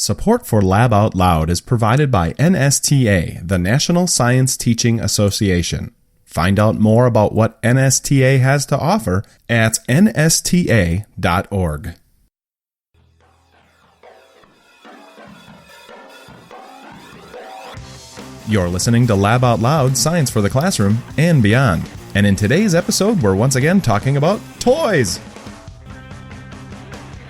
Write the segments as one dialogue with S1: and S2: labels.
S1: Support for Lab Out Loud is provided by NSTA, the National Science Teaching Association. Find out more about what NSTA has to offer at nsta.org. You're listening to Lab Out Loud, Science for the Classroom and beyond. And in today's episode, we're once again talking about toys.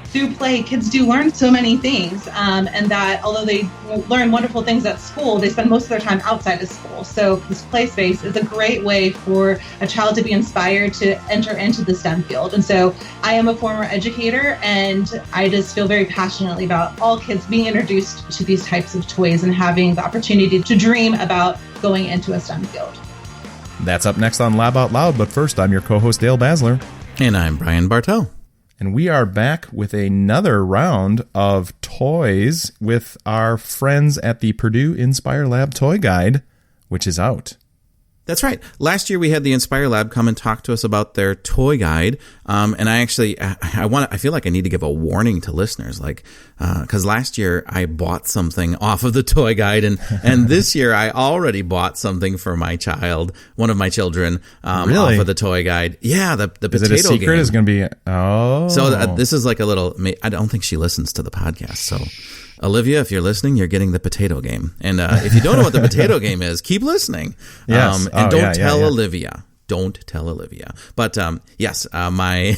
S2: Through play, kids do learn so many things, and that although they learn wonderful things at school, they spend most of their time outside of school. So this play space is a great way for a child to be inspired to enter into the STEM field. And so I am a former educator, and I just feel very passionately about all kids being introduced to these types of toys and having the opportunity to dream about going into a STEM field.
S1: That's up next on Lab Out Loud, but first, I'm your co-host Dale Basler.
S3: And I'm Brian Bartel.
S1: And we are back with another round of toys with our friends at the Purdue Inspire Lab Toy Guide, which is out.
S3: That's right. Last year we had the Inspire Lab come and talk to us about their toy guide. And I feel like I need to give a warning to listeners, because last year I bought something off of the toy guide, and this year I already bought something for my child, one of my children,
S1: really?
S3: Off of the toy guide. Yeah, the potato game.
S1: Is it a secret?
S3: Game.
S1: Is going to be, oh.
S3: So this is like a little, I don't think she listens to the podcast, so Olivia, if you're listening, you're getting the potato game. And if you don't know what the potato game is, keep listening.
S1: Yes.
S3: And don't tell Olivia. Don't tell Olivia. But yes, my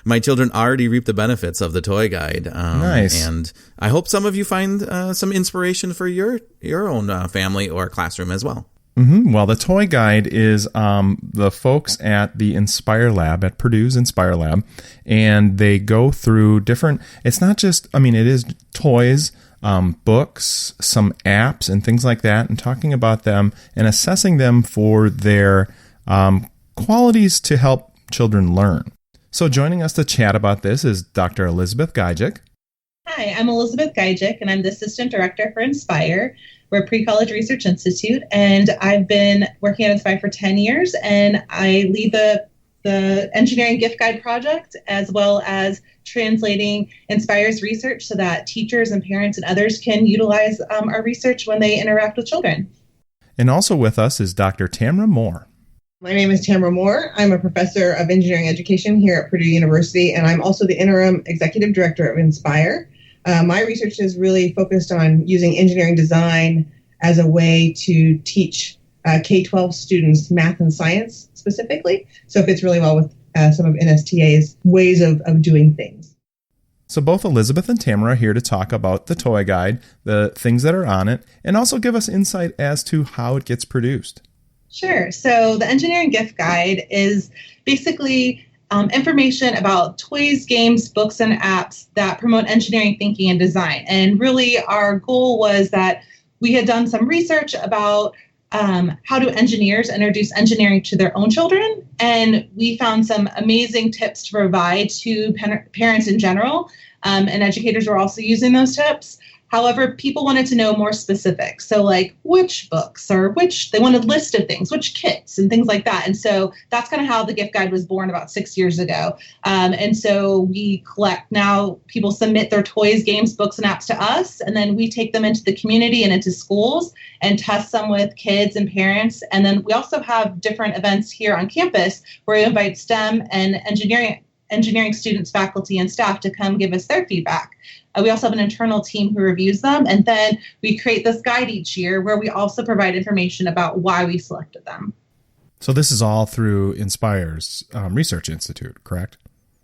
S3: my children already reap the benefits of the toy guide.
S1: Nice.
S3: And I hope some of you find some inspiration for your own family or classroom as well.
S1: Mm-hmm. Well, the toy guide is the folks at the Inspire Lab, at Purdue's Inspire Lab, and they go through different, it's not just, it is toys, books, some apps and things like that, and talking about them and assessing them for their qualities to help children learn. So joining us to chat about this is Dr. Elizabeth Gajdzik.
S2: Hi, I'm Elizabeth Gajdzik, and I'm the Assistant Director for Inspire. We're a pre-college research institute, and I've been working at Inspire for 10 years, and I lead the Engineering Gift Guide project, as well as translating Inspire's research so that teachers and parents and others can utilize our research when they interact with children.
S1: And also with us is Dr. Tamara Moore.
S4: My name is Tamara Moore. I'm a professor of engineering education here at Purdue University, and I'm also the interim executive director of Inspire. My research is really focused on using engineering design as a way to teach K-12 students math and science specifically. So it fits really well with some of NSTA's ways of doing things.
S1: So both Elizabeth and Tamara are here to talk about the toy guide, the things that are on it, and also give us insight as to how it gets produced.
S2: Sure. So the Engineering Gift Guide is basically information about toys, games, books, and apps that promote engineering thinking and design. And really our goal was that we had done some research about how do engineers introduce engineering to their own children. And we found some amazing tips to provide to parents in general. And educators were also using those tips. However, people wanted to know more specifics. So like which books or they wanted a list of things, which kits and things like that. And so that's kind of how the gift guide was born about 6 years ago. And so we collect now, people submit their toys, games, books, and apps to us. And then we take them into the community and into schools and test them with kids and parents. And then we also have different events here on campus where we invite STEM and engineering students, faculty, and staff to come give us their feedback. We also have an internal team who reviews them, and then we create this guide each year where we also provide information about why we selected them.
S1: So this is all through Inspire's Research Institute, correct?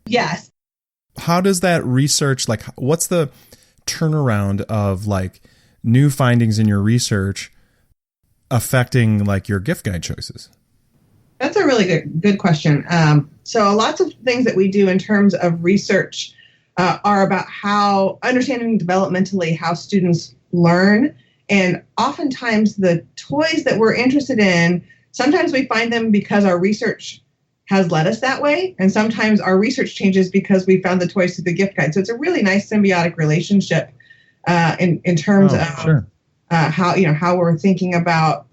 S2: Yes.
S1: How does that research, what's the turnaround of new findings in your research affecting your gift guide choices?
S4: That's a really good question. So lots of things that we do in terms of research are about how understanding developmentally how students learn. And oftentimes the toys that we're interested in, sometimes we find them because our research has led us that way. And sometimes our research changes because we found the toys through the gift guide. So it's a really nice symbiotic relationship in terms of how we're thinking about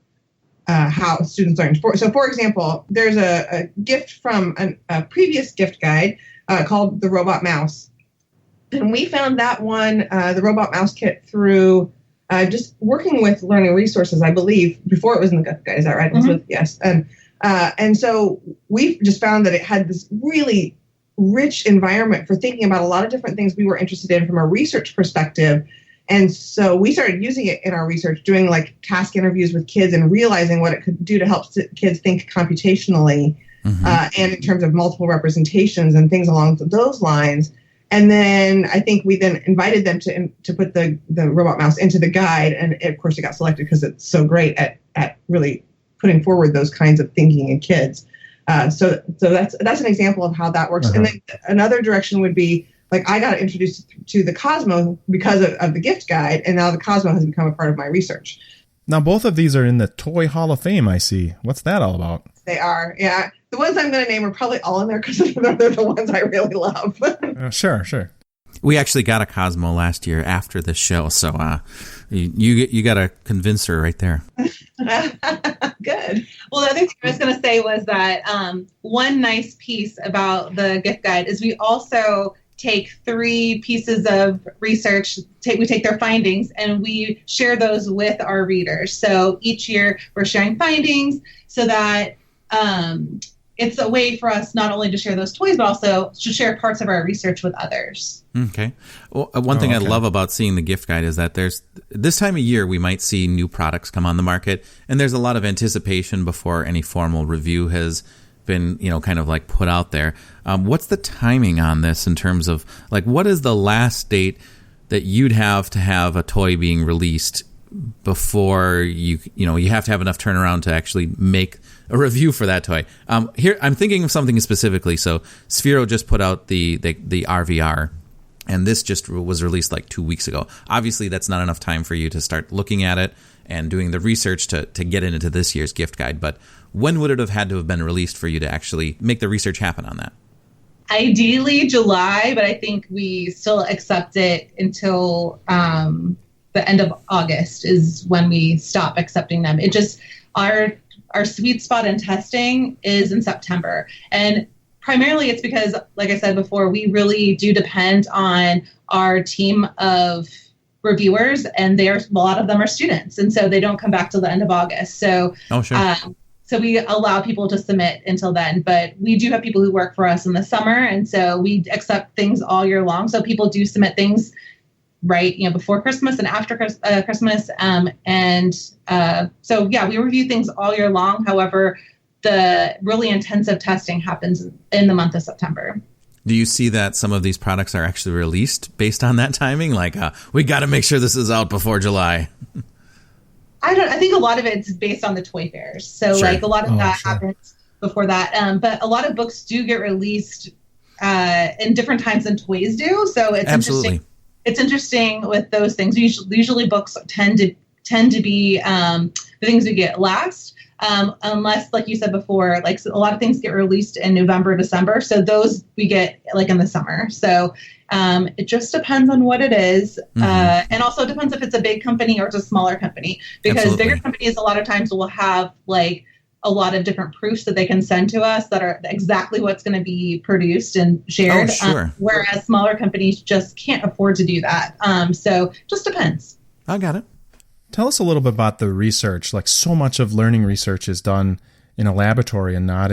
S4: how students learn. So for example, there's a gift from a previous gift guide called the Robot Mouse. And we found that one, the robot mouse kit, through just working with learning resources, I believe, before it was in the Gift Guide. Is that right?
S2: Mm-hmm.
S4: Yes. And so we just found that it had this really rich environment for thinking about a lot of different things we were interested in from a research perspective. And so we started using it in our research, doing like task interviews with kids and realizing what it could do to help kids think computationally and in terms of multiple representations and things along those lines. And then I think we then invited them to put the robot mouse into the guide. And of course, it got selected because it's so great at really putting forward those kinds of thinking in kids. So that's an example of how that works. And then another direction would be, like, I got introduced to the Cosmo because of the Gift Guide, and now the Cosmo has become a part of my research.
S1: Now, both of these are in the Toy Hall of Fame, I see. What's that all about?
S4: They are, yeah. The ones I'm going to name are probably all in there because they're the ones I really love.
S1: Sure.
S3: We actually got a Cosmo last year after the show, so you got to convince her right there.
S4: Good.
S2: Well, the other thing I was going to say was that one nice piece about the Gift Guide is we also take 3 pieces of research, we take their findings, and we share those with our readers. So each year we're sharing findings so that it's a way for us not only to share those toys, but also to share parts of our research with others.
S3: Okay. Well, one thing I love about seeing the Gift Guide is that there's this time of year we might see new products come on the market, and there's a lot of anticipation before any formal review has been, kind of like put out there. What's the timing on this in terms of, like, what is the last date that you'd have to have a toy being released before you have to have enough turnaround to actually make a review for that toy? Here, I'm thinking of something specifically. So Sphero just put out the RVR, and this just was released like 2 weeks ago. Obviously, that's not enough time for you to start looking at it and doing the research to get into this year's Gift Guide. But when would it have had to have been released for you to actually make the research happen on that?
S2: Ideally July, but I think we still accept it until the end of August is when we stop accepting them. It just, our sweet spot in testing is in September. And primarily it's because, like I said before, we really do depend on our team of reviewers, and a lot of them are students, and so they don't come back till the end of August. So, so we allow people to submit until then, but we do have people who work for us in the summer, and so we accept things all year long. So people do submit things before Christmas and after Christmas, so yeah, we review things all year long. However, the really intensive testing happens in the month of September.
S3: Do you see that some of these products are actually released based on that timing? Like, we got to make sure this is out before July.
S2: I think a lot of it's based on the toy fairs. So like a lot of that happens before that. But a lot of books do get released in different times than toys do. So it's interesting. It's interesting with those things. Usually books tend to be the things we get last. Unless, like you said before, like a lot of things get released in November, December. So those we get like in the summer. So it just depends on what it is. And also depends if it's a big company or it's a smaller company, because bigger companies a lot of times will have like a lot of different proofs that they can send to us that are exactly what's going to be produced and shared. Whereas smaller companies just can't afford to do that. So just depends.
S3: I got it.
S1: Tell us a little bit about the research. Like, so much of learning research is done in a laboratory and not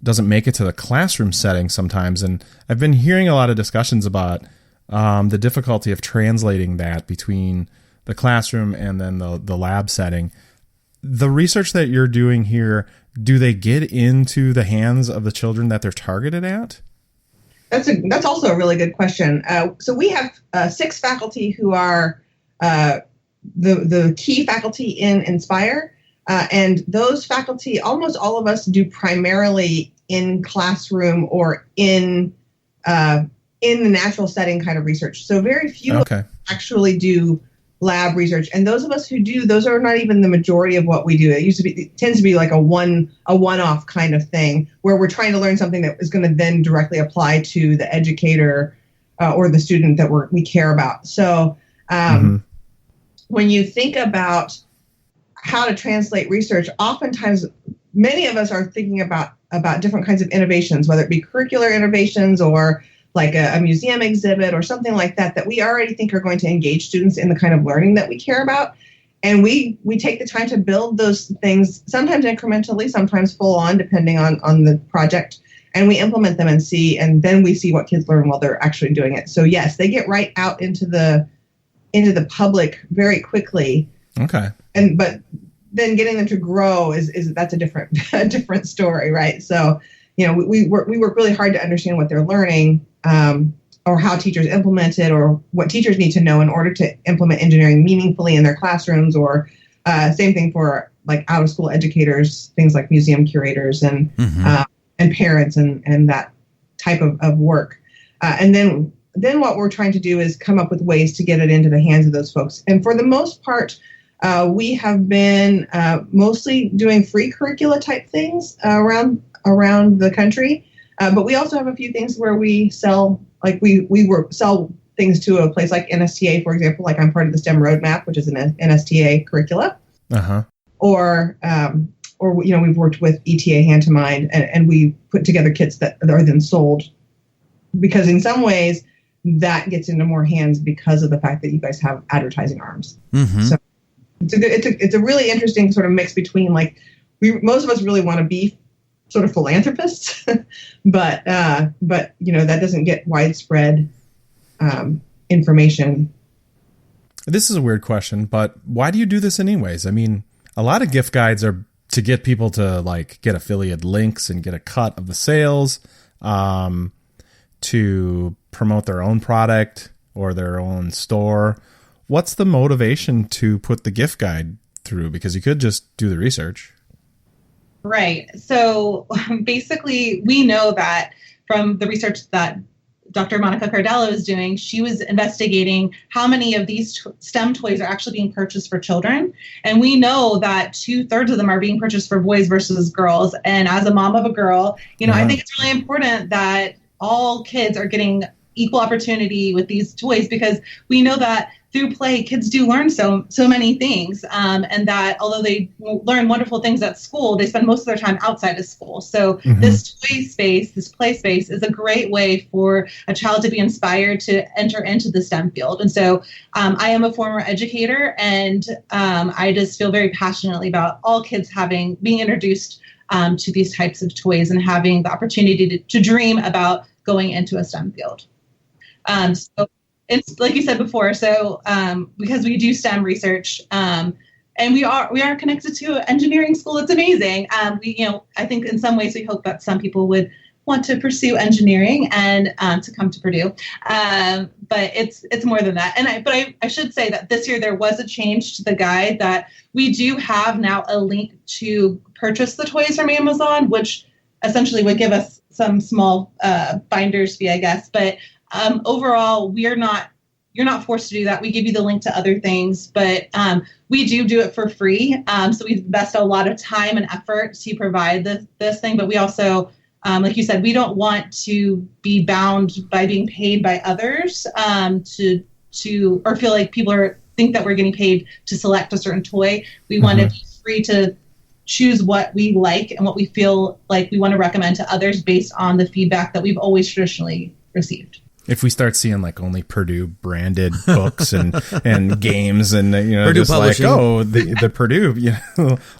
S1: doesn't make it to the classroom setting sometimes. And I've been hearing a lot of discussions about the difficulty of translating that between the classroom and then the lab setting. The research that you're doing here, do they get into the hands of the children that they're targeted at?
S4: That's also a really good question. So we have 6 faculty who are the key faculty in Inspire, and those faculty, almost all of us do primarily in classroom or in the natural setting kind of research. So very few actually do lab research, and those of us who do, those are not even the majority of what we do. It tends to be like a one-off kind of thing where we're trying to learn something that is going to then directly apply to the educator or the student that we care about. So. When you think about how to translate research, oftentimes many of us are thinking about different kinds of innovations, whether it be curricular innovations or like a museum exhibit or something like that we already think are going to engage students in the kind of learning that we care about. And we take the time to build those things, sometimes incrementally, sometimes full on, depending on the project. And we implement them and then we see what kids learn while they're actually doing it. So yes, they get right out into the public very quickly.
S1: Okay.
S4: But then getting them to grow that's a different story, right? So, we work really hard to understand what they're learning, or how teachers implement it, or what teachers need to know in order to implement engineering meaningfully in their classrooms, or same thing for like out of school educators, things like museum curators and parents and that type of work. And then what we're trying to do is come up with ways to get it into the hands of those folks. And for the most part, we have been mostly doing free curricula type things around the country. But we also have a few things where we sell, like we sell things to a place like NSTA, for example. Like I'm part of the STEM Roadmap, which is an NSTA curricula. Or we've worked with ETA Hand to Mind, and we put together kits that are then sold, because in some ways that gets into more hands because of the fact that you guys have advertising arms. So it's a really interesting sort of mix between, like, most of us really want to be sort of philanthropists, but that doesn't get widespread information.
S1: This is a weird question, but why do you do this anyways? I mean, a lot of gift guides are to get people to like get affiliate links and get a cut of the sales, to promote their own product or their own store. What's the motivation to put the gift guide through? Because you could just do the research.
S2: Right. So basically, we know that from the research that Dr. Monica Cardello is doing, she was investigating how many of these STEM toys are actually being purchased for children. And we know that 2/3 of them are being purchased for boys versus girls. And as a mom of a girl, I think it's really important that all kids are getting equal opportunity with these toys, because we know that through play, kids do learn so many things, and that although they learn wonderful things at school, they spend most of their time outside of school. So this toy space, this play space, is a great way for a child to be inspired to enter into the STEM field. And so I am a former educator, and I just feel very passionately about all kids being introduced to these types of toys and having the opportunity to dream about going into a STEM field. So it's like you said before. So because we do STEM research, and we are connected to engineering school, it's amazing. I think in some ways we hope that some people would want to pursue engineering and to come to Purdue. But it's more than that. And I should say that this year there was a change to the guide, that we do have now a link to purchase the toys from Amazon, which essentially would give us some small finder's fee, I guess. But overall, you're not forced to do that. We give you the link to other things, but we do it for free. So we invest a lot of time and effort to provide this thing. But we also, like you said, we don't want to be bound by being paid by others or feel like people think that we're getting paid to select a certain toy. We want to be free to choose what we like and what we feel like we want to recommend to others based on the feedback that we've always traditionally received.
S1: If we start seeing like only Purdue branded books and games and
S3: Purdue
S1: just
S3: Publishing.
S1: like the Purdue,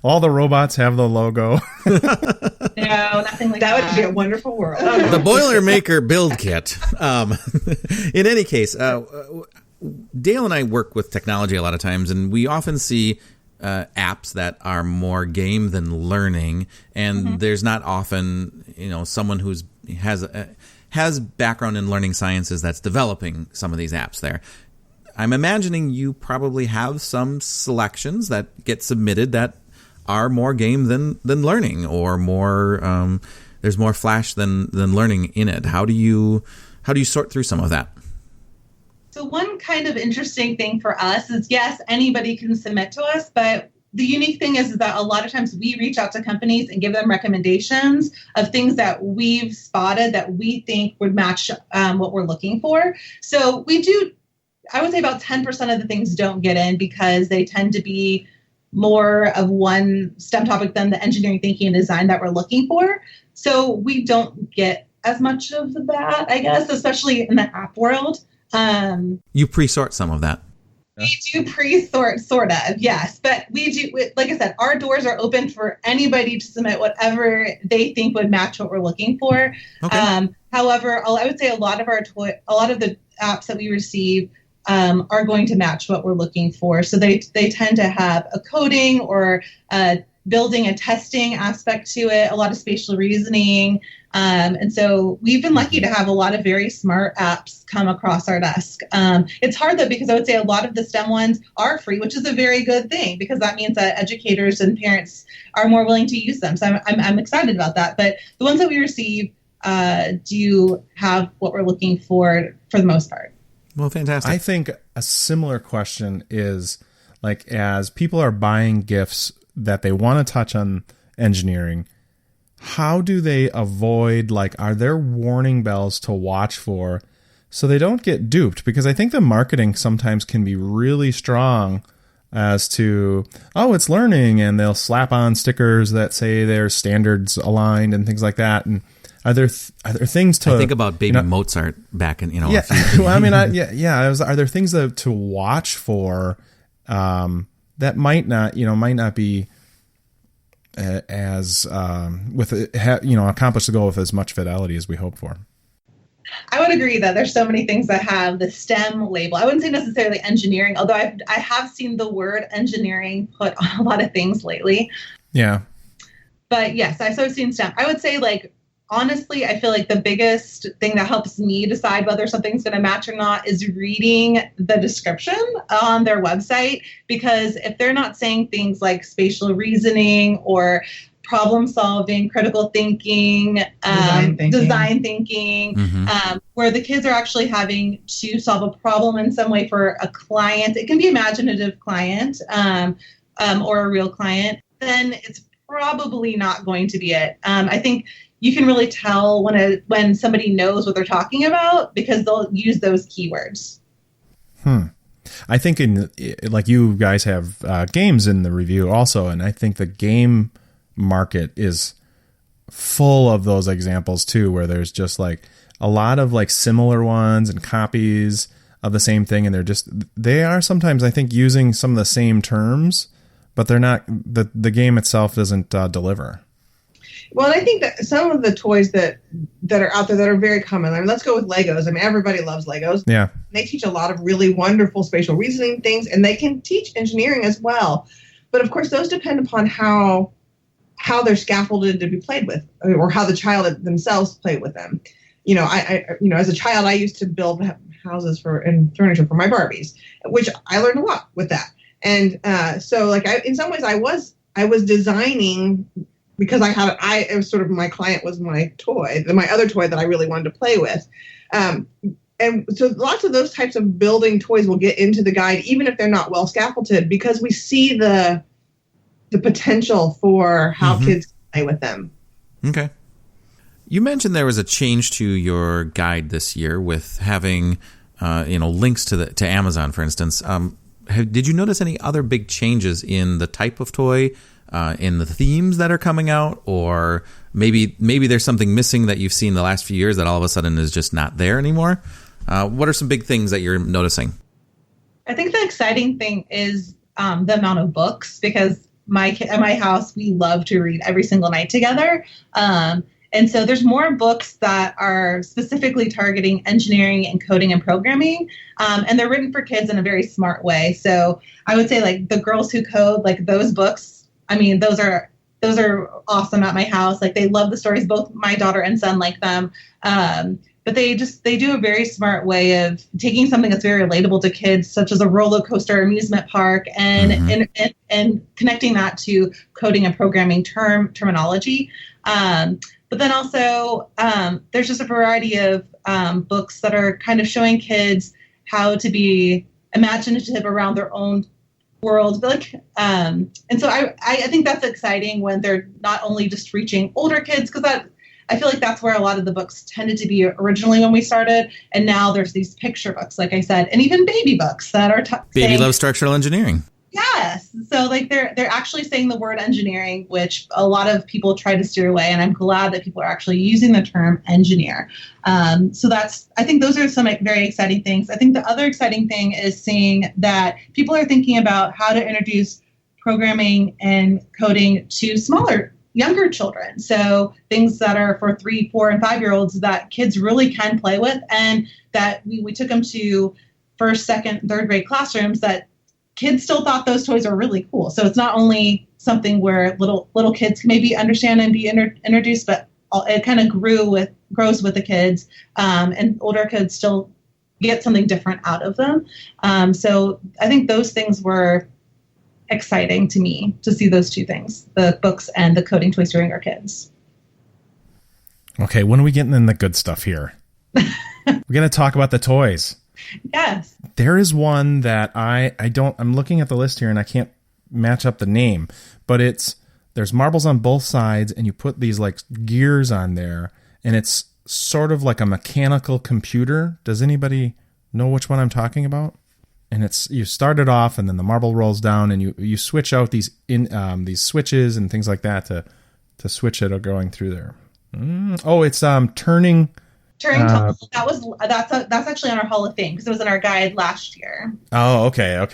S1: all the robots have the logo.
S2: No, nothing like that.
S4: That would be a wonderful world.
S3: The Boilermaker build kit. In any case, Dale and I work with technology a lot of times, and we often see apps that are more game than learning, and there's not often someone who's has background in learning sciences that's developing some of these apps there. I'm imagining you probably have some selections that get submitted that are more game than learning, or more there's more flash than learning in it. How do you sort through some of that?
S2: So one kind of interesting thing for us is, yes, anybody can submit to us, but the unique thing is that a lot of times we reach out to companies and give them recommendations of things that we've spotted that we think would match what we're looking for. So we do, I would say about 10% of the things don't get in because they tend to be more of one STEM topic than the engineering thinking and design that we're looking for. So we don't get as much of that, I guess, especially in the app world.
S3: You pre-sort some of that.
S2: We do pre-sort, sort of, yes. But we do, like I said, our doors are open for anybody to submit whatever they think would match what we're looking for.
S3: Okay.
S2: However, I would say a lot of the apps that we receive are going to match what we're looking for. So they tend to have a coding or building and testing aspect to it, a lot of spatial reasoning. And so we've been lucky to have a lot of very smart apps come across our desk. It's hard though, because I would say a lot of the STEM ones are free, which is a very good thing, because that means that educators and parents are more willing to use them. So I'm excited about that. But the ones that we receive do have what we're looking for the most part.
S3: Well, fantastic.
S1: I think a similar question is, like, as people are buying gifts that they want to touch on engineering, how do they avoid, like, are there warning bells to watch for so they don't get duped? Because I think the marketing sometimes can be really strong as to, oh, it's learning, and they'll slap on stickers that say their standards aligned and things like that. And are there things to...
S3: I think about baby Mozart back in,
S1: Yeah, well, I mean, are there things to watch for that might not be as accomplish the goal with as much fidelity as we hope for?
S2: I would agree that there's so many things that have the STEM label. I wouldn't say necessarily engineering, although I have seen the word engineering put on a lot of things lately.
S1: Yeah.
S2: But yes, I've seen STEM. I would say, like, honestly, I feel like the biggest thing that helps me decide whether something's going to match or not is reading the description on their website, because if they're not saying things like spatial reasoning or problem solving, critical thinking, design thinking, where the kids are actually having to solve a problem in some way for a client, it can be imaginative client or a real client, then it's probably not going to be it. I think you can really tell when somebody knows what they're talking about, because they'll use those keywords.
S1: I think like you guys have games in the review also, and I think the game market is full of those examples too, where there's just like a lot of like similar ones and copies of the same thing, and they are sometimes, I think, using some of the same terms, but they're not, the game itself doesn't deliver.
S4: Well, I think that some of the toys that are out there that are very common, I mean, let's go with Legos. I mean, everybody loves Legos.
S1: Yeah.
S4: They teach a lot of really wonderful spatial reasoning things, and they can teach engineering as well. But of course, those depend upon how they're scaffolded to be played with, or how the child themselves play with them. I as a child, I used to build houses and furniture for my Barbies, which I learned a lot with that. And so, like, in some ways, I was designing, because it was sort of, my client was my toy, my other toy that I really wanted to play with. And so lots of those types of building toys will get into the guide, even if they're not well scaffolded, because we see the potential for how kids play with them. Okay.
S3: You mentioned there was a change to your guide this year with having, links to Amazon, for instance. Did you notice any other big changes in the type of toy, in the themes that are coming out, or maybe there's something missing that you've seen the last few years that all of a sudden is just not there anymore? What are some big things that you're noticing?
S2: I think the exciting thing is the amount of books, because at my house, we love to read every single night together. And so there's more books that are specifically targeting engineering and coding and programming. And they're written for kids in a very smart way. So I would say, like, the Girls Who Code, like, those books, I mean, those are awesome at my house. Like, they love the stories. Both my daughter and son like them. But they do a very smart way of taking something that's very relatable to kids, such as a roller coaster amusement park, and connecting that to coding and programming terminology. But then also, there's just a variety of books that are kind of showing kids how to be imaginative around their own world. And so I think that's exciting when they're not only just reaching older kids, because I feel like that's where a lot of the books tended to be originally when we started. And now there's these picture books, like I said, and even baby books that are
S3: Baby loves structural engineering.
S2: Yeah. Yes. So like they're actually saying the word engineering, which a lot of people try to steer away. And I'm glad that people are actually using the term engineer. So I think those are some very exciting things. I think the other exciting thing is seeing that people are thinking about how to introduce programming and coding to younger children. So things that are for 3, 4, and 5-year-olds that kids really can play with, and that we took them to first, second, third grade classrooms that kids still thought those toys were really cool. So it's not only something where little kids can maybe understand and be introduced, but it kind of grows with the kids, and older kids still get something different out of them. So I think those things were exciting to me, to see those two things, the books and the coding toys for younger kids.
S1: Okay, when are we getting in the good stuff here? We're going to talk about the toys.
S2: Yes.
S1: There is one that I'm looking at the list here and I can't match up the name, but there's marbles on both sides and you put these like gears on there and it's sort of like a mechanical computer. Does anybody know which one I'm talking about? And you start it off and then the marble rolls down and you switch out these switches and things like that to switch it or going through there. It's turning. That's
S2: actually on our Hall of Fame because it was in our guide last year.
S1: Oh, okay.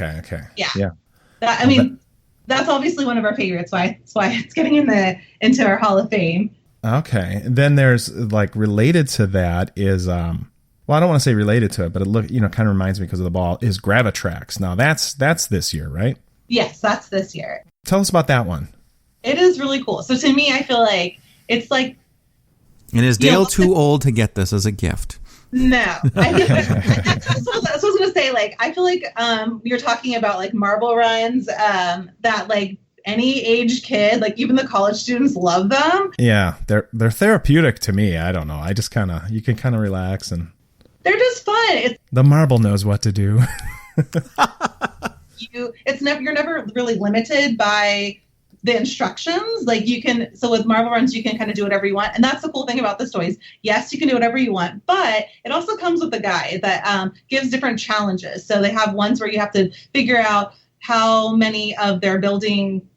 S2: Yeah. That's obviously one of our favorites. That's why it's getting into our Hall of Fame.
S1: Okay. Then there's like related to that is well, I don't want to say related to it, but it kind of reminds me because of the ball is Gravitrax. Now that's this year, right?
S2: Yes, that's this year.
S1: Tell us about that one.
S2: It is really cool. So to me, I feel like it's like.
S3: And is Dale too old to get this as a gift?
S2: No, I think that's what I was going to say. Like, I feel like you're talking about like marble runs that like any age kid, like even the college students, love them.
S1: Yeah, they're therapeutic to me. I don't know. I just you can kind of relax and
S2: they're just fun.
S1: The marble knows what to do.
S2: You're never really limited by the instructions. Like so with marble runs, you can kind of do whatever you want. And that's the cool thing about this toys. Yes, you can do whatever you want, but it also comes with a guide that gives different challenges. So they have ones where you have to figure out how many of their building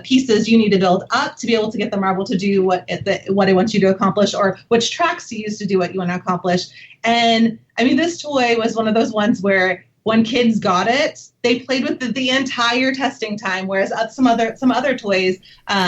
S2: pieces you need to build up to be able to get the marble to do what it wants you to accomplish, or which tracks to use to do what you want to accomplish. And I mean, this toy was one of those ones where when kids got it, they played with the entire testing time, whereas some other toys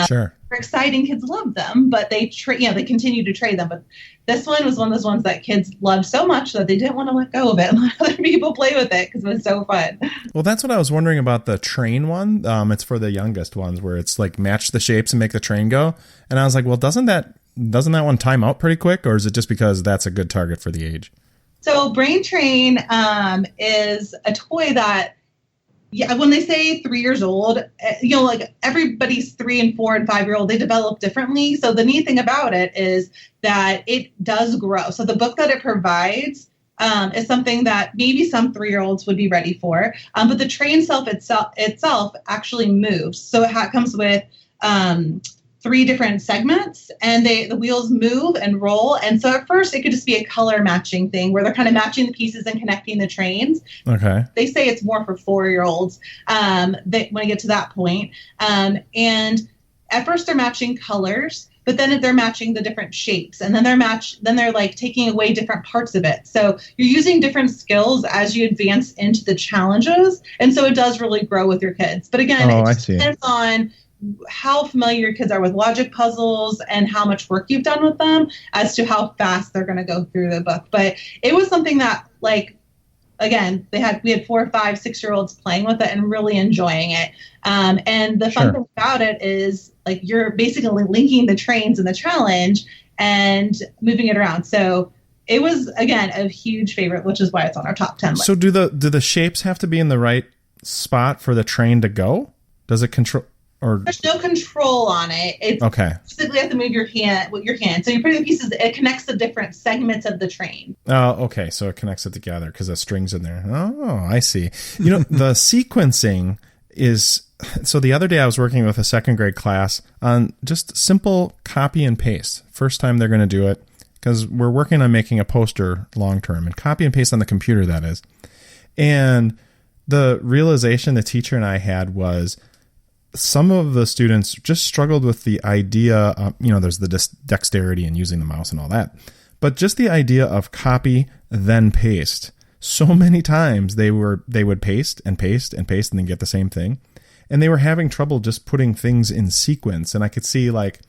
S1: sure,
S2: were exciting. Kids loved them, but they continued to trade them. But this one was one of those ones that kids loved so much that they didn't want to let go of it and let other people play with it because it was so fun.
S1: Well, that's what I was wondering about the train one. It's for the youngest ones where it's like match the shapes and make the train go. And I was like, well, doesn't that one time out pretty quick, or is it just because that's a good target for the age?
S2: So Brain Train is a toy that, when they say 3 years old, like everybody's 3 and 4 and 5-year-old, they develop differently. So the neat thing about it is that it does grow. So the book that it provides is something that maybe some 3-year-olds would be ready for. But the train itself actually moves. So it comes with 3 different segments, and the wheels move and roll. And so at first it could just be a color matching thing where they're kind of matching the pieces and connecting the trains.
S1: Okay.
S2: They say it's more for 4-year-olds when I get to that point. And at first they're matching colors, but then they're matching the different shapes, and then they're like taking away different parts of it. So you're using different skills as you advance into the challenges. And so it does really grow with your kids. But again, it depends on how familiar your kids are with logic puzzles and how much work you've done with them as to how fast they're going to go through the book. But it was something that, like, again, we had 4, 5, 6-year-olds playing with it and really enjoying it. And the fun thing about it is, like, you're basically linking the trains in the challenge and moving it around. So it was, again, a huge favorite, which is why it's on our top 10 list.
S1: So do the shapes have to be in the right spot for the train to go? Does it control? Or
S2: there's no control on it. It's
S1: okay.
S2: You simply have to move your hand with your hand. So you're putting the pieces. It connects the different segments of the train.
S1: Oh, okay. So it connects it together because the string's in there. Oh, I see. The sequencing is. So the other day I was working with a 2nd grade class on just simple copy and paste. First time they're going to do it because we're working on making a poster long term, and copy and paste on the computer, that is. And the realization the teacher and I had was some of the students just struggled with the idea, there's the dexterity and using the mouse and all that, but just the idea of copy, then paste. So many times they would paste and paste and paste and then get the same thing. And they were having trouble just putting things in sequence. And I could see, like,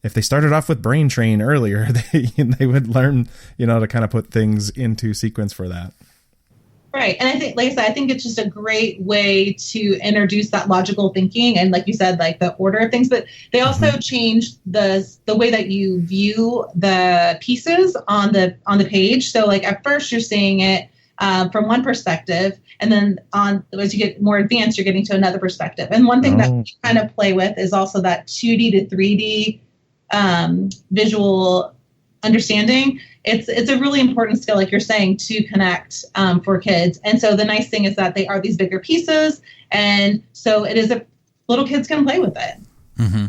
S1: if they started off with brain train earlier, they would learn, to kind of put things into sequence for that.
S2: Right. And I think, like I said, I think it's just a great way to introduce that logical thinking. And like you said, like the order of things, but they also changed the way that you view the pieces on the page. So like at first you're seeing it from one perspective, and then as you get more advanced, you're getting to another perspective. And one thing that we kind of play with is also that 2D to 3D visual understanding. It's a really important skill, like you're saying, to connect for kids. And so the nice thing is that they are these bigger pieces, and so it is little kids can play with it.
S3: Mm-hmm.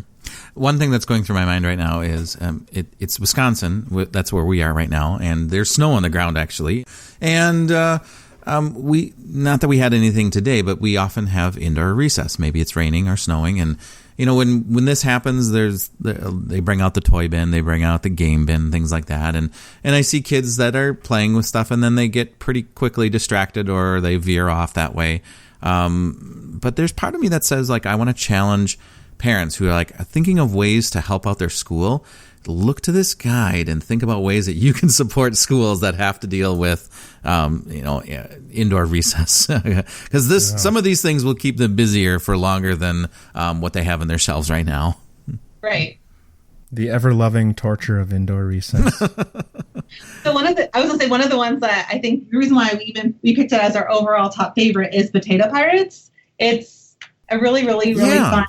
S3: One thing that's going through my mind right now is it's Wisconsin. That's where we are right now, and there's snow on the ground actually. And we, not that we had anything today, but we often have indoor recess. Maybe it's raining or snowing, and when this happens, they bring out the toy bin, they bring out the game bin, things like that, and I see kids that are playing with stuff, and then they get pretty quickly distracted or they veer off that way. But there's part of me that says, like, I want to challenge parents who are like thinking of ways to help out their school. Look to this guide and think about ways that you can support schools that have to deal with, indoor recess. Because some of these things will keep them busier for longer than what they have in their shelves right now.
S2: Right.
S1: The ever-loving torture of indoor recess.
S2: So one of the ones that I think the reason why we picked it as our overall top favorite is Potato Pirates. It's a really, really, really fun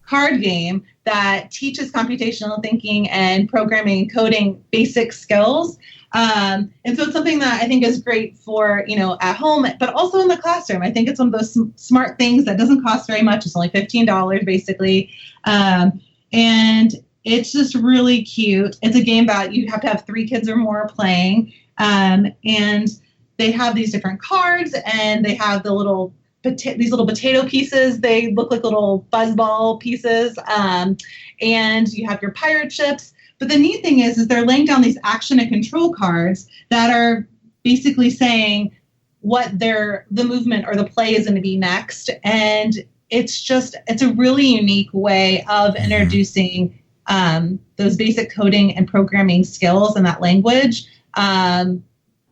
S2: card game that teaches computational thinking and programming and coding basic skills. And so it's something that I think is great for, at home, but also in the classroom. I think it's one of those smart things that doesn't cost very much. It's only $15 basically. And it's just really cute. It's a game that you have to have 3 kids or more playing. And they have these different cards, and they have these little potato pieces. They look like little fuzzball pieces. And you have your pirate ships. But the neat thing is they're laying down these action and control cards that are basically saying what the movement or the play is going to be next. And it's a really unique way of introducing those basic coding and programming skills in that language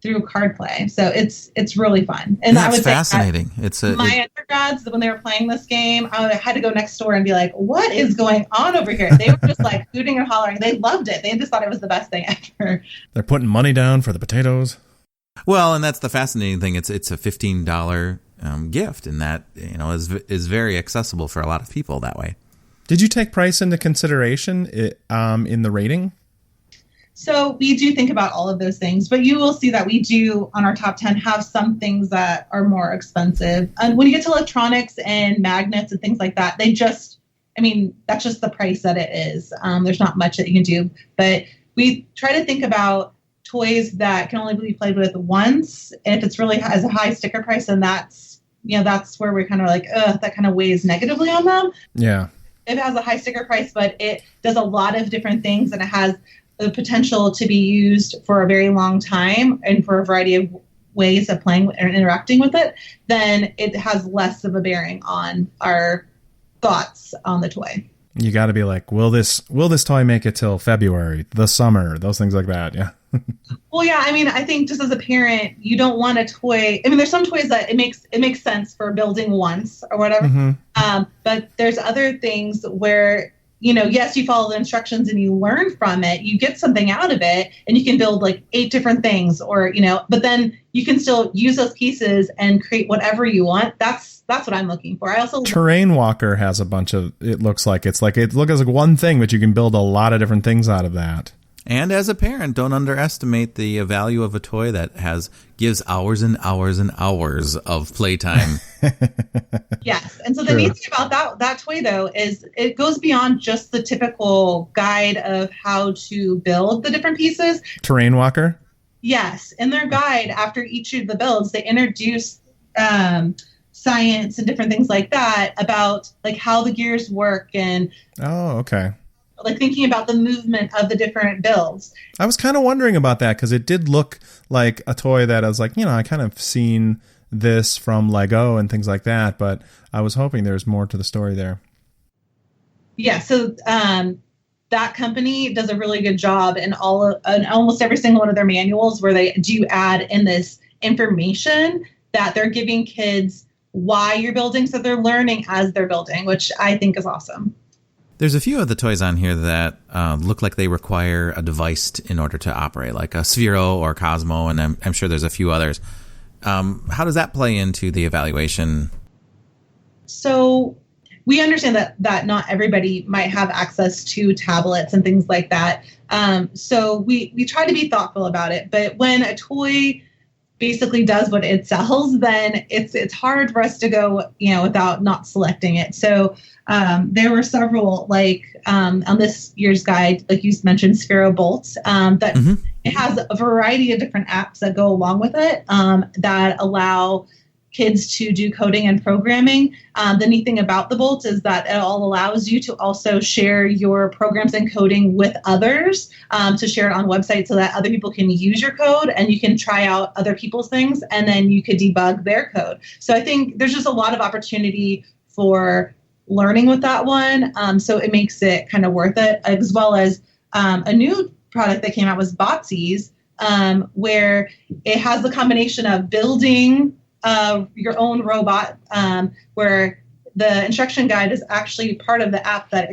S2: through card play. So it's really fun. And
S3: that's fascinating.
S2: My undergrads, when they were playing this game, I had to go next door and be like, what is going on over here? They were just like hooting and hollering. They loved it. They just thought it was the best thing ever.
S1: They're putting money down for the potatoes.
S3: Well, and that's the fascinating thing. It's a $15 gift, and that is very accessible for a lot of people that way.
S1: Did you take price into consideration in the rating?
S2: So we do think about all of those things, but you will see that we do on our top 10 have some things that are more expensive. And when you get to electronics and magnets and things like that, that's just the price that it is. There's not much that you can do, but we try to think about toys that can only be played with once. And if it's really has a high sticker price, then that's where we're kind of like, that kind of weighs negatively on them.
S1: Yeah.
S2: It has a high sticker price, but it does a lot of different things, and it has the potential to be used for a very long time and for a variety of ways of playing and interacting with it, then it has less of a bearing on our thoughts on the toy.
S1: You got to be like, will this toy make it till February, the summer, those things like that? Yeah.
S2: Well, yeah. I think just as a parent, you don't want a toy. There's some toys that it makes sense for building once or whatever. Mm-hmm. But there's other things where, yes, you follow the instructions and you learn from it, you get something out of it, and you can build like 8 different things, or, but then you can still use those pieces and create whatever you want. That's what I'm looking for. I also
S1: Terrain Walker has a bunch of, it looks like one thing, but you can build a lot of different things out of that.
S3: And as a parent, don't underestimate the value of a toy that gives hours and hours and hours of playtime.
S2: Yes. And so the neat thing about that toy, though, is it goes beyond just the typical guide of how to build the different pieces.
S1: Terrain Walker?
S2: Yes. In their guide, after each of the builds, they introduce science and different things like that about like how the gears work and like thinking about the movement of the different builds.
S1: I was kind of wondering about that because it did look like a toy that I was like, I kind of seen this from Lego and things like that, but I was hoping there's more to the story there.
S2: Yeah, so that company does a really good job in almost every single one of their manuals where they do add in this information that they're giving kids why you're building, so they're learning as they're building, which I think is awesome.
S3: There's a few of the toys on here that look like they require a device in order to operate, like a Sphero or Cosmo, and I'm sure there's a few others. How does that play into the evaluation?
S2: So we understand that not everybody might have access to tablets and things like that. So we try to be thoughtful about it. But when a toy basically does what it sells, then it's hard for us to go, without not selecting it. So there were several, like on this year's guide, like you mentioned, Sphero Bolts, that it has a variety of different apps that go along with it that allow kids to do coding and programming. The neat thing about the Bolt is that it all allows you to also share your programs and coding with others, to share it on websites so that other people can use your code and you can try out other people's things and then you could debug their code. So I think there's just a lot of opportunity for learning with that one. So it makes it kind of worth it, as well as a new product that came out was Botsy's, where it has the combination of building your own robot, where the instruction guide is actually part of the app that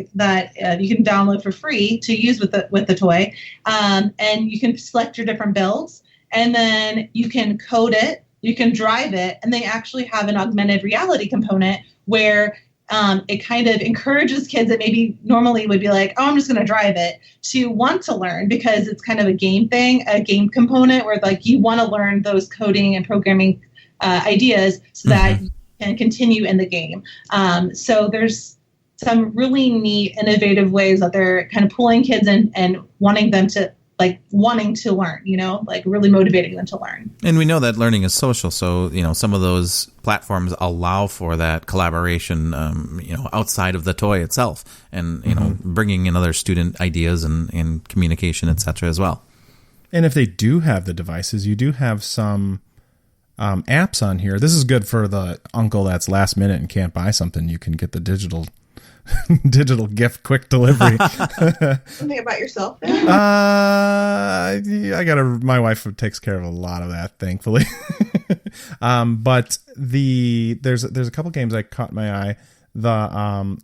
S2: you can download for free to use with the toy, and you can select your different builds, and then you can code it, you can drive it, and they actually have an augmented reality component where it kind of encourages kids that maybe normally would be like, oh, I'm just going to drive it, to want to learn, because it's kind of a game thing, a game component where like you want to learn those coding and programming ideas so that you can continue in the game. So there's some really neat, innovative ways that they're kind of pulling kids in and wanting them to wanting to learn, like really motivating them to learn.
S3: And we know that learning is social. So, some of those platforms allow for that collaboration, outside of the toy itself and, bringing in other student ideas and communication, et cetera, as well.
S1: And if they do have the devices, you do have some apps on here. This is good for the uncle that's last minute and can't buy something. You can get the digital gift quick delivery.
S4: Something about yourself?
S1: My wife takes care of a lot of that, thankfully. But there's a couple games that caught my eye. The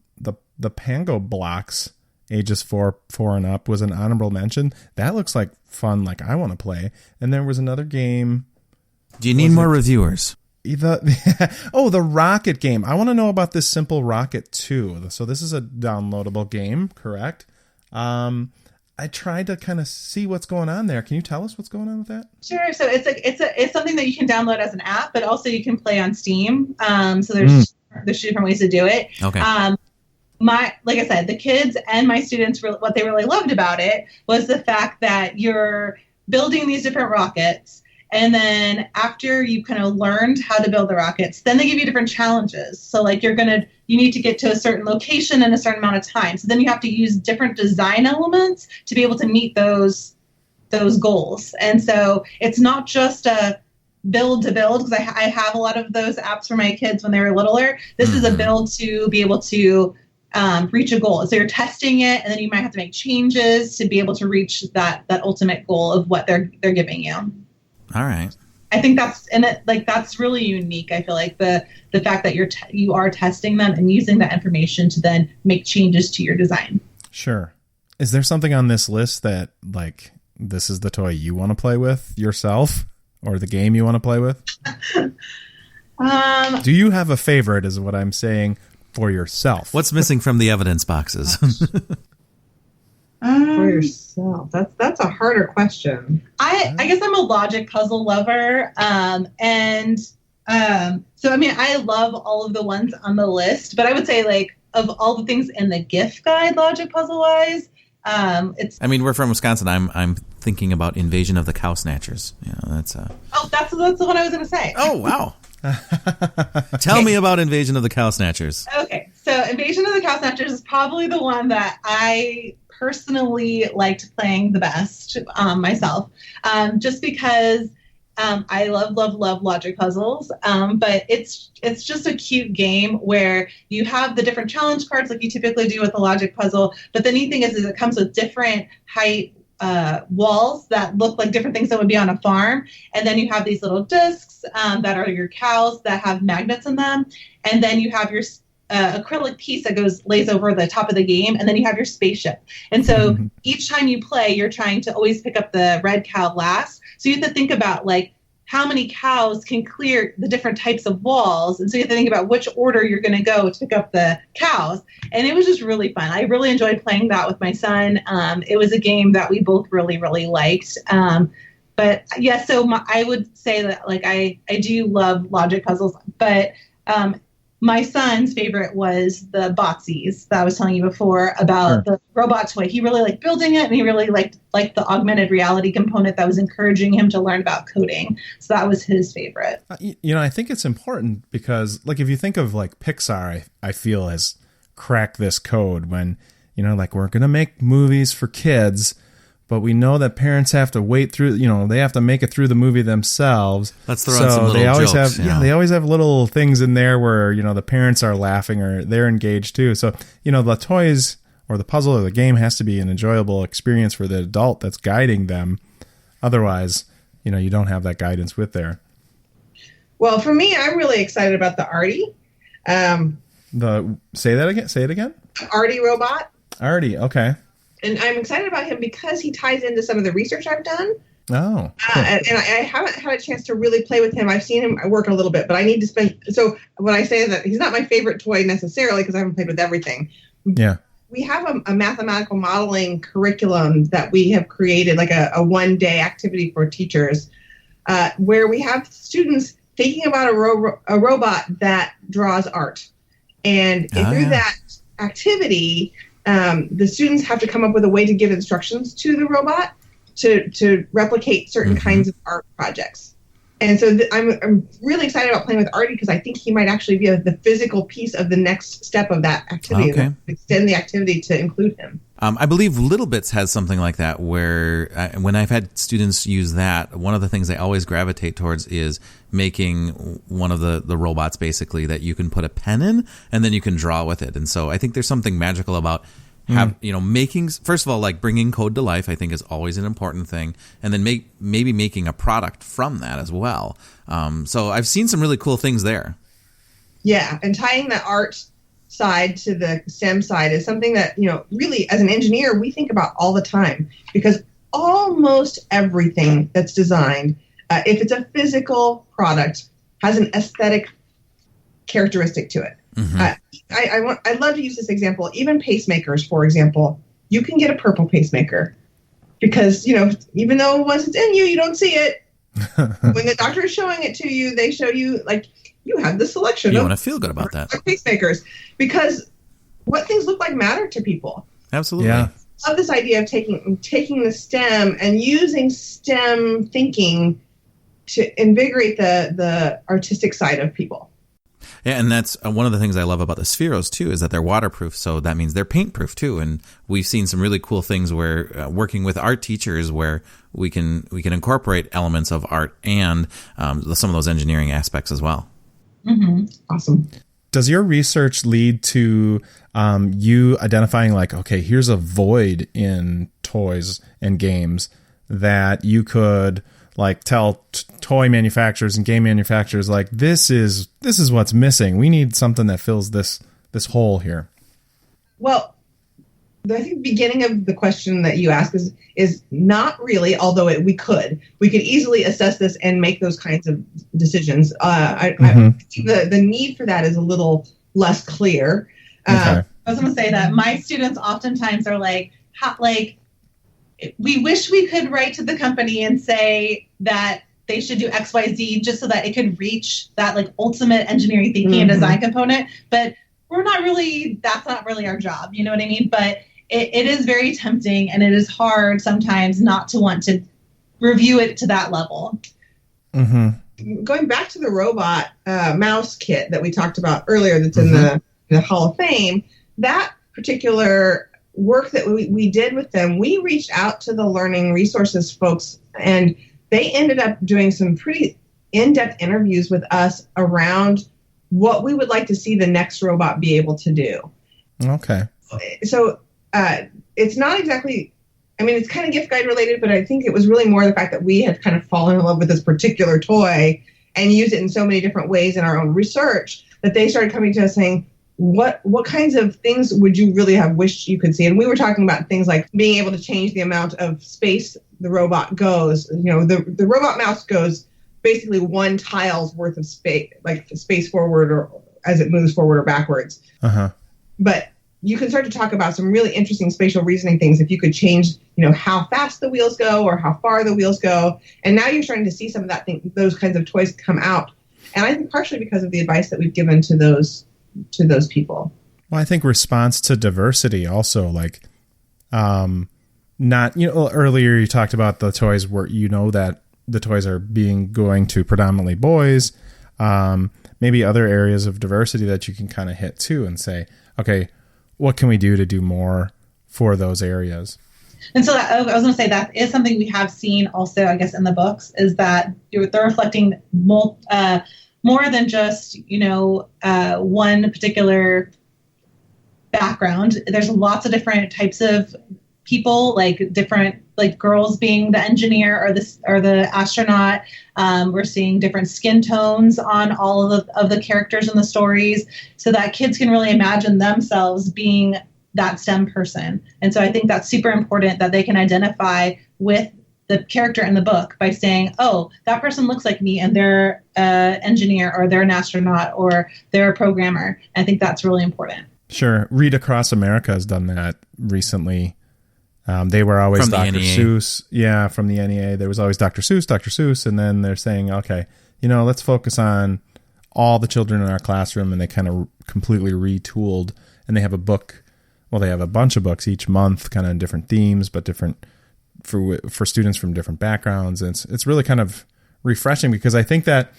S1: Pango Blocks, ages 4 and up, was an honorable mention. That looks like fun, like I want to play. And there was another game.
S3: Do you need more reviewers?
S1: The rocket game. I want to know about this Simple Rocket 2. So this is a downloadable game, correct? I tried to kind of see what's going on there. Can you tell us what's going on with that?
S2: Sure. So it's something that you can download as an app, but also you can play on Steam. So there's two different ways to do it.
S3: Okay.
S2: Like I said, the kids and my students, what they really loved about it was the fact that you're building these different rockets. And then after you kind of learned how to build the rockets, then they give you different challenges. So like you need to get to a certain location in a certain amount of time. So then you have to use different design elements to be able to meet those goals. And so it's not just a build to build, because I have a lot of those apps for my kids when they were littler. This is a build to be able to reach a goal. So you're testing it, and then you might have to make changes to be able to reach that ultimate goal of what they're giving you.
S3: All right.
S2: I think that's really unique. I feel like the fact that you are testing them and using that information to then make changes to your design.
S1: Sure. Is there something on this list that like this is the toy you want to play with yourself, or the game you want to play with? Do you have a favorite? Is what I'm saying for yourself.
S3: What's missing from the evidence boxes?
S4: For yourself, that's a harder question.
S2: I guess I'm a logic puzzle lover, and so I mean I love all of the ones on the list, but I would say like of all the things in the gift guide, logic puzzle wise, it's.
S3: I mean, we're from Wisconsin. I'm thinking about Invasion of the Cow Snatchers. That's the
S2: one I was going to say.
S3: Oh wow! Tell me about Invasion of the Cow Snatchers.
S2: Okay, so Invasion of the Cow Snatchers is probably the one that I personally liked playing the best myself, just because I love logic puzzles, but it's just a cute game where you have the different challenge cards like you typically do with a logic puzzle, but the neat thing is it comes with different height walls that look like different things that would be on a farm, and then you have these little discs that are your cows that have magnets in them, and then you have your acrylic piece that lays over the top of the game, and then you have your spaceship. And so each time you play, you're trying to always pick up the red cow last. So you have to think about like how many cows can clear the different types of walls. And so you have to think about which order you're going to go to pick up the cows. And it was just really fun. I really enjoyed playing that with my son. It was a game that we both really, really liked. But yeah, so I would say that like I do love logic puzzles, but my son's favorite was the Botsies that I was telling you before about the robot toy. He really liked building it, and he really liked the augmented reality component that was encouraging him to learn about coding. So that was his favorite.
S1: I think it's important because, like, if you think of like Pixar, I feel has cracked this code when, like we're going to make movies for kids, but we know that parents have to wait through, they have to make it through the movie themselves.
S3: Let's throw in some little jokes.
S1: They always have little things in there where, the parents are laughing or they're engaged too. So, the toys or the puzzle or the game has to be an enjoyable experience for the adult that's guiding them. Otherwise, you don't have that guidance with there.
S4: Well, for me, I'm really excited about the Artie.
S1: Say it again?
S4: Artie robot.
S1: Artie, okay.
S4: And I'm excited about him because he ties into some of the research I've done.
S1: Oh.
S4: Cool. And I haven't had a chance to really play with him. I've seen him work a little bit, but I need to spend. So when I say that he's not my favorite toy necessarily because I haven't played with everything.
S1: Yeah.
S4: We have a mathematical modeling curriculum that we have created, like a one-day activity for teachers, where we have students thinking about a robot that draws art. And through that activity, the students have to come up with a way to give instructions to the robot to replicate certain kinds of art projects. And so I'm really excited about playing with Artie because I think he might actually be the physical piece of the next step of that activity.
S3: Okay.
S4: Extend the activity to include him.
S3: I believe Little Bits has something like that where when I've had students use that, one of the things they always gravitate towards is making one of the robots basically that you can put a pen in and then you can draw with it. And so I think there's something magical about making, first of all, like bringing code to life, I think is always an important thing. And then maybe making a product from that as well. So I've seen some really cool things there.
S4: Yeah. And tying the art side to the STEM side is something that, really as an engineer, we think about all the time because almost everything that's designed, if it's a physical product, has an aesthetic characteristic to it. I'd love to use this example. Even pacemakers, for example, you can get a purple pacemaker because, even though once it's in you, you don't see it. When the doctor is showing it to you, they show you like you have the selection.
S3: You want to feel good about that.
S4: Pacemakers, because what things look like matter to people.
S3: Absolutely.
S4: Yeah. I love this idea of taking the STEM and using STEM thinking to invigorate the artistic side of people.
S3: Yeah, and that's one of the things I love about the Spheros, too, is that they're waterproof, so that means they're paint-proof, too. And we've seen some really cool things where working with art teachers where we can incorporate elements of art and some of those engineering aspects as well.
S4: Mm-hmm. Awesome.
S1: Does your research lead to you identifying like, okay, here's a void in toys and games that you could like tell toy manufacturers and game manufacturers like this is what's missing. We need something that fills this hole here.
S4: Well, I think the beginning of the question that you ask is not really, although we could easily assess this and make those kinds of decisions. I think the need for that is a little less clear.
S1: Okay.
S2: I was going to say that my students oftentimes are like, we wish we could write to the company and say that they should do X, Y, Z just so that it could reach that like ultimate engineering thinking and design component. But that's not really our job. You know what I mean? But it is very tempting and it is hard sometimes not to want to review it to that level.
S1: Mm-hmm.
S4: going back to the robot mouse kit that we talked about earlier that's in the Hall of Fame, that particular work that we did with them, we reached out to the learning resources folks, and they ended up doing some pretty in-depth interviews with us around what we would like to see the next robot be able to do.
S1: Okay.
S4: So it's not exactly, I mean, it's kind of gift guide related, but I think it was really more the fact that we had kind of fallen in love with this particular toy and used it in so many different ways in our own research that they started coming to us saying, what kinds of things would you really have wished you could see? And we were talking about things like being able to change the amount of space the robot goes. You know, the robot mouse goes basically one tile's worth of space, like space forward or as it moves forward or backwards. But you can start to talk about some really interesting spatial reasoning things if you could change, you know, how fast the wheels go or how far the wheels go. And now you're starting to see some of that those kinds of toys come out. And I think partially because of the advice that we've given to those people.
S1: Well, I think response to diversity also, like, not, you know, earlier you talked about the toys where, you know, that the toys are going to predominantly boys, maybe other areas of diversity that you can kind of hit too and say, okay, what can we do to do more for those areas?
S2: And so I was going to say that is something we have seen also, I guess, in the books, is that they're reflecting more than just, you know, one particular background. There's lots of different types of people, like different, like girls being the engineer or the astronaut. We're seeing different skin tones on all of the characters in the stories, so that kids can really imagine themselves being that STEM person. And so I think that's super important, that they can identify with the character in the book by saying, oh, that person looks like me and they're an engineer or they're an astronaut or they're a programmer. I think that's really important.
S1: Sure. Read Across America has done that recently. They were always
S3: from
S1: Dr.
S3: the NEA.
S1: Seuss. Yeah, from the NEA. There was always Dr. Seuss. And then they're saying, okay, you know, let's focus on all the children in our classroom. And they kind of completely retooled. And they have a book. Well, they have a bunch of books each month, kind of different themes, but different for students from different backgrounds. And it's really kind of refreshing, because I think that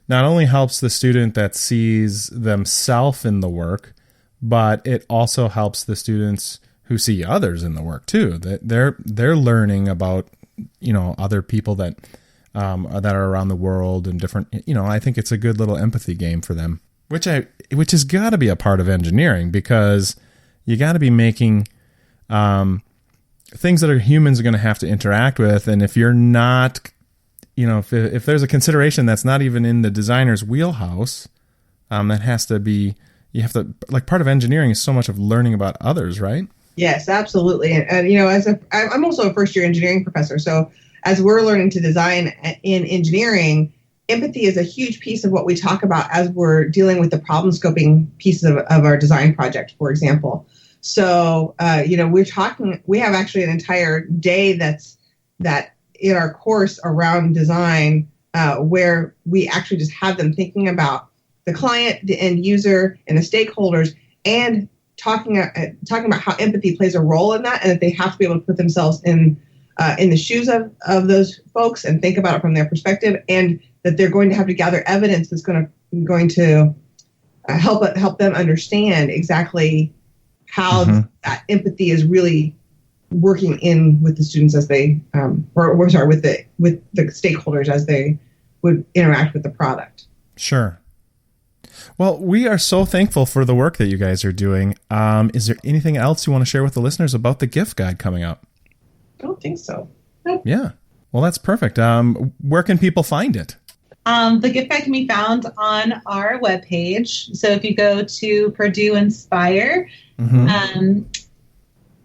S1: not only helps the student that sees themselves in the work, but it also helps the students who see others in the work too. That they're learning about, you know, other people that are around the world and different. You know, I think it's a good little empathy game for them, which has got to be a part of engineering, because you got to be making things that are humans are going to have to interact with. And if you're not, you know, if there's a consideration that's not even in the designer's wheelhouse, that has to be, you have to, like, part of engineering is so much of learning about others, right?
S4: Yes, absolutely. And you know, I'm also a first-year engineering professor. So as we're learning to design in engineering, empathy is a huge piece of what we talk about as we're dealing with the problem scoping pieces of our design project, for example. So, you know, we have actually an entire day that in our course around design, where we actually just have them thinking about the client, the end user, and the stakeholders, and talking about how empathy plays a role in that, and that they have to be able to put themselves in the shoes of those folks and think about it from their perspective, and that they're going to have to gather evidence that's going to help them understand exactly how that empathy is really working in with the students as they, with the stakeholders as they would interact with the product.
S1: Sure. Well, we are so thankful for the work that you guys are doing. Is there anything else you want to share with the listeners about the gift guide coming up?
S4: I don't think so.
S1: Yeah. Well, that's perfect. Where can people find it?
S2: The gift guide can be found on our webpage. So if you go to Purdue Inspire,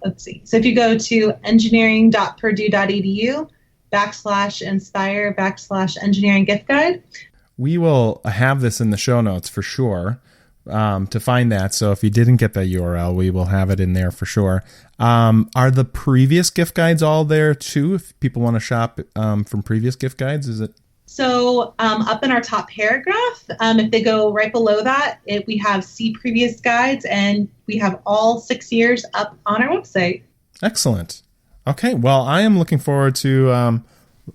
S2: let's see. So if you go to engineering.purdue.edu/inspire/engineering gift guide.
S1: We will have this in the show notes for sure, to find that. So if you didn't get that URL, we will have it in there for sure. Are the previous gift guides all there too? If people want to shop from previous gift guides, is it?
S2: So up in our top paragraph, if they go right below that, we have see previous guides, and we have all 6 years up on our website.
S1: Excellent. Okay. Well, I am looking forward to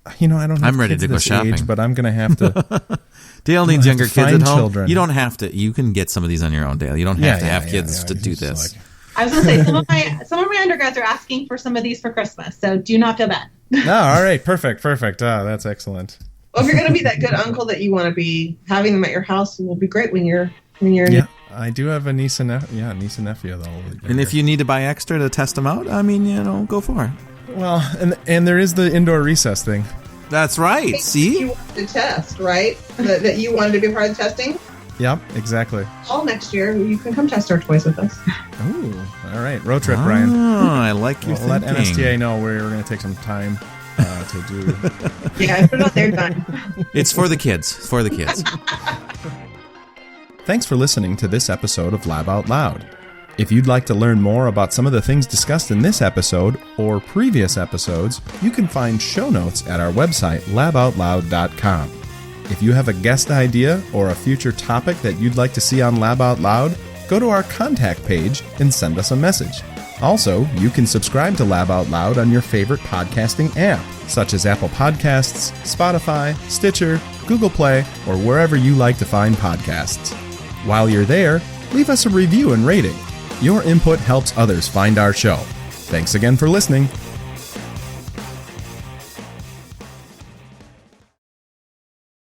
S1: I don't have
S3: I'm ready
S1: kids
S3: to go
S1: this
S3: shopping.
S1: age, but I'm going to have to.
S3: Dale needs younger kids at home.
S1: Children.
S3: You don't have to. You can get some of these on your own, Dale. You don't have to have kids to do this.
S2: I was going to say, some of my undergrads are asking for some of these for Christmas, so do not feel bad.
S1: All right. Perfect. That's excellent.
S4: Well, if you're going to be that good uncle that you want to be, having them at your house will be great when you're.
S1: Yeah, I do have a niece and nephew though.
S3: And if you need to buy extra to test them out, I mean, go for it.
S1: Well, and there is the indoor recess thing.
S3: That's right. See,
S4: you wanted to test, right? that you wanted to be part of the testing.
S1: Yep, exactly.
S4: All next year, you can come test our toys with us.
S1: Ooh, all right, road trip, Brian.
S3: Oh, I like your
S1: thinking. Let NSTA know we're going to take some time to do.
S4: Yeah, put it on their time.
S3: It's for the kids.
S1: Thanks for listening to this episode of Lab Out Loud. If you'd like to learn more about some of the things discussed in this episode or previous episodes, you can find show notes at our website, laboutloud.com. If you have a guest idea or a future topic that you'd like to see on Lab Out Loud, go to our contact page and send us a message. Also, you can subscribe to Lab Out Loud on your favorite podcasting app, such as Apple Podcasts, Spotify, Stitcher, Google Play, or wherever you like to find podcasts. While you're there, leave us a review and rating. Your input helps others find our show. Thanks again for listening.